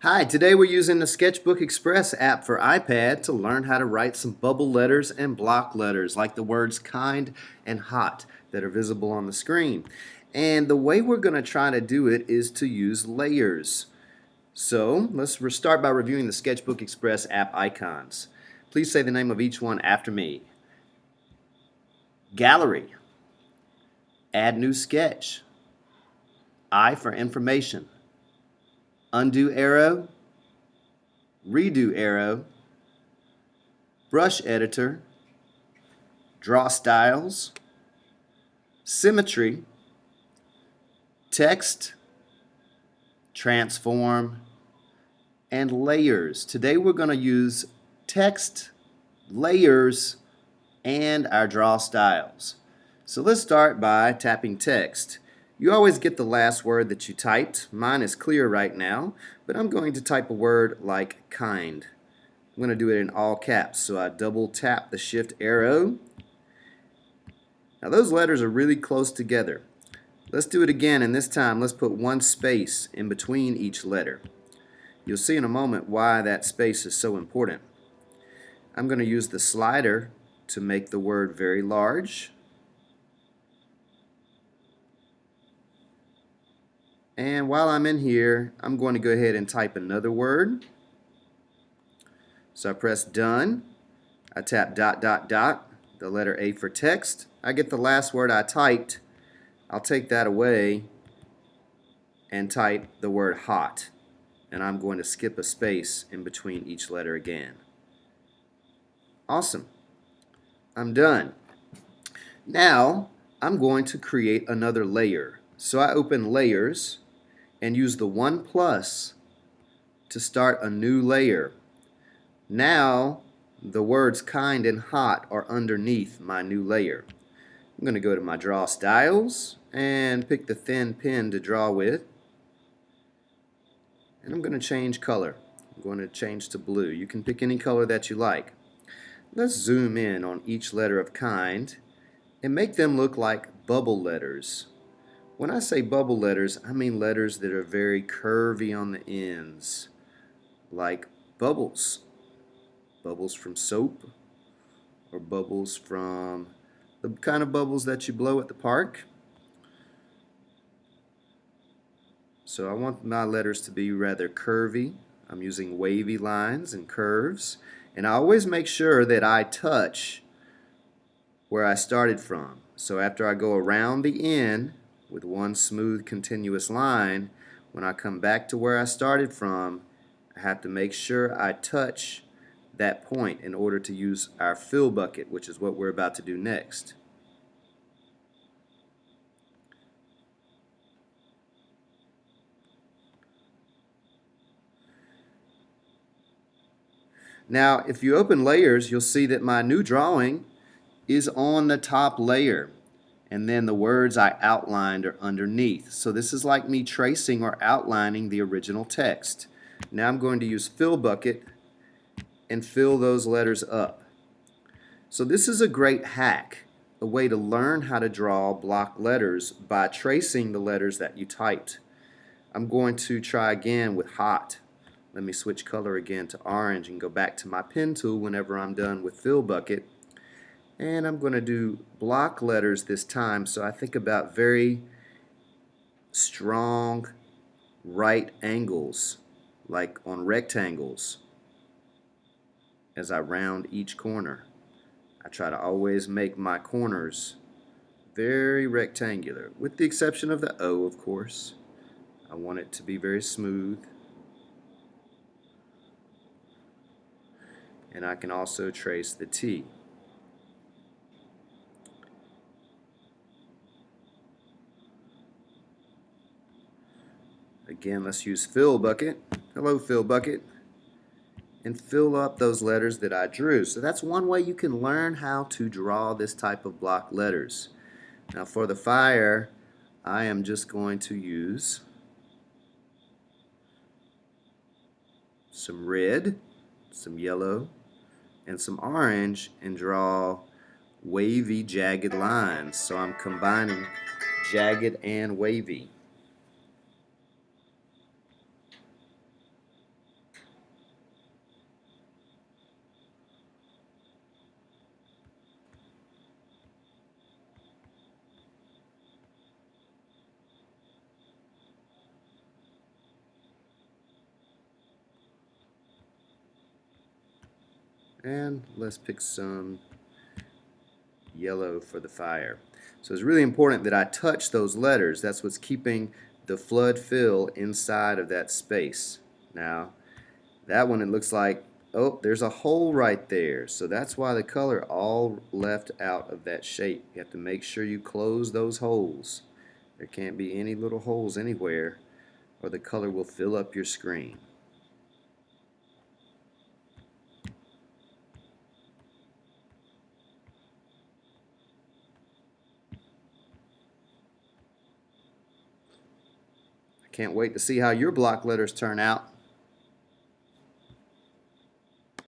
Hi, today we're using the SketchBookX app for iPad to learn how to write some bubble letters and block letters like the words kind and hot that are visible on the screen. And the way we're going to try to do it is to use layers. So let's start by reviewing the SketchBookX app icons. Please say the name of each one after me. Gallery. Add new sketch. I for information. Undo arrow, redo arrow, brush editor, draw styles, symmetry, text, transform, and layers. Today we're going to use text, layers, and our draw styles. So let's start by tapping text. You always get the last word that you typed. Mine is clear right now, but I'm going to type a word like kind. I'm going to do it in all caps, so I double tap the shift arrow. Now those letters are really close together. Let's do it again, and this time let's put one space in between each letter. You'll see in a moment why that space is so important. I'm going to use the slider to make the word very large. And while I'm in here, I'm going to go ahead and type another word. So I press done. I tap ... the letter A for text. I get the last word I typed. I'll take that away and type the word hot. And I'm going to skip a space in between each letter again. Awesome. I'm done. Now I'm going to create another layer. So I open layers and use the 1+ to start a new layer. Now the words kind and hot are underneath my new layer. I'm going to go to my draw styles and pick the thin pen to draw with. And I'm going to change color. I'm going to change to blue. You can pick any color that you like. Let's zoom in on each letter of kind and make them look like bubble letters. When I say bubble letters, I mean letters that are very curvy on the ends, like bubbles. Bubbles from soap, or bubbles from the kind of bubbles that you blow at the park. So I want my letters to be rather curvy. I'm using wavy lines and curves, and I always make sure that I touch where I started from. So after I go around the end with one smooth continuous line, when I come back to where I started from, I have to make sure I touch that point in order to use our fill bucket, which is what we're about to do next. Now if you open layers, you'll see that my new drawing is on the top layer, and then the words I outlined are underneath. So this is like me tracing or outlining the original text. Now I'm going to use fill bucket and fill those letters up. So this is a great hack, a way to learn how to draw block letters by tracing the letters that you typed. I'm going to try again with hot. Let me switch color again to orange and go back to my pen tool whenever I'm done with fill bucket. And I'm going to do block letters this time, so I think about very strong right angles, like on rectangles, as I round each corner. I try to always make my corners very rectangular, with the exception of the O, of course. I want it to be very smooth. And I can also trace the T. Again, let's use fill bucket. Hello, fill bucket. And fill up those letters that I drew. So that's one way you can learn how to draw this type of block letters. Now for the fire, I am just going to use some red, some yellow, and some orange and draw wavy, jagged lines. So I'm combining jagged and wavy. And let's pick some yellow for the fire. So it's really important that I touch those letters. That's what's keeping the flood fill inside of that space. Now, that one, it looks like, oh, there's a hole right there. So that's why the color all left out of that shape. You have to make sure you close those holes. There can't be any little holes anywhere, or the color will fill up your screen. Can't wait to see how your block letters turn out.